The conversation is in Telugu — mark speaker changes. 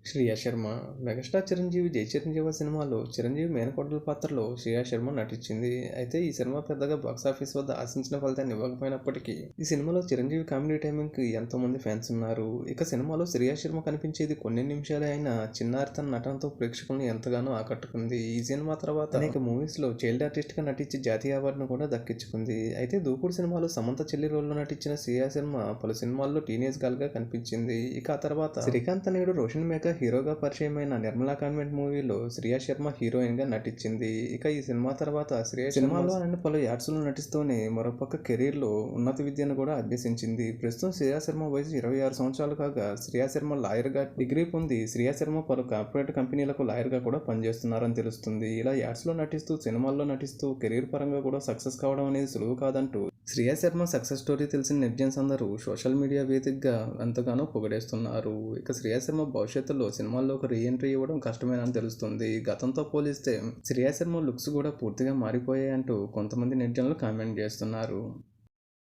Speaker 1: శ్రియా శర్మ. మెగాస్టార్ చిరంజీవి 'జై చిరంజీవ' సినిమాలో చిరంజీవి మేనకోడలు పాత్రలో శ్రియా శర్మ నటించింది. అయితే ఈ సినిమా పెద్దగా బాక్సాఫీస్ వద్ద ఆశించిన ఫలితాన్ని ఇవ్వకపోయినప్పటికీ ఈ సినిమాలో చిరంజీవి కామెడీ టైమింగ్కి ఎంతో మంది ఫ్యాన్స్ ఉన్నారు. ఇక సినిమాలో శ్రియా శర్మ కనిపించేది కొన్ని నిమిషాలే అయినా చిన్నారి తన నటనతో ప్రేక్షకులను ఎంతగానో ఆకట్టుకుంది. ఈ సినిమా తర్వాత అనేక మూవీస్లో చైల్డ్ ఆర్టిస్ట్గా నటించి జాతీయ అవార్డును కూడా దక్కించుకుంది. అయితే దూకుడు సినిమాలో సమంత చెల్లి రోల్లో నటించిన శ్రియా శర్మ పలు సినిమాల్లో టీనేజ్ గర్ల్గా కనిపించింది. ఇక ఆ తర్వాత శ్రీకాంత్ నేడు రోషన్ మేఘ హీరోగా పరిచయమైన నిర్మలా కాన్వెంట్ మూవీలో శ్రియా శర్మ హీరోయిన్ గా నటించింది. ఇక ఈ సినిమా తర్వాత శ్రియా సినిమాలో ఆయన పలు యాడ్స్లో నటిస్తూనే మరోపక్క కెరీర్ లో ఉన్నత విద్యను కూడా అభ్యసించింది. ప్రస్తుతం శ్రియా శర్మ వయసు 26 సంవత్సరాలు కాగా శ్రియా శర్మ లాయర్ గా డిగ్రీ పొంది శ్రియా శర్మ పలు కార్పొరేట్ కంపెనీలకు లాయర్ గా కూడా పనిచేస్తున్నారని తెలుస్తుంది. ఇలా యాడ్స్ లో నటిస్తూ సినిమాల్లో నటిస్తూ కెరీర్ పరంగా కూడా సక్సెస్ కావడం అనేది సులువు కాదంటూ శ్రియా శర్మ సక్సెస్ స్టోరీ తెలిసిన నెటిజన్స్ అందరూ సోషల్ మీడియా వేదికగా ఎంతగానో పొగడేస్తున్నారు. ఇక శ్రియా శర్మ భవిష్యత్తులో సినిమాల్లోకి రీ ఎంట్రీ ఇవ్వడం కష్టమేనని తెలుస్తుంది. గతంతో పోలిస్తే శ్రియా శర్మ లుక్స్ కూడా పూర్తిగా మారిపోయాయంటూ కొంతమంది నెటిజన్లు కామెంట్ చేస్తున్నారు.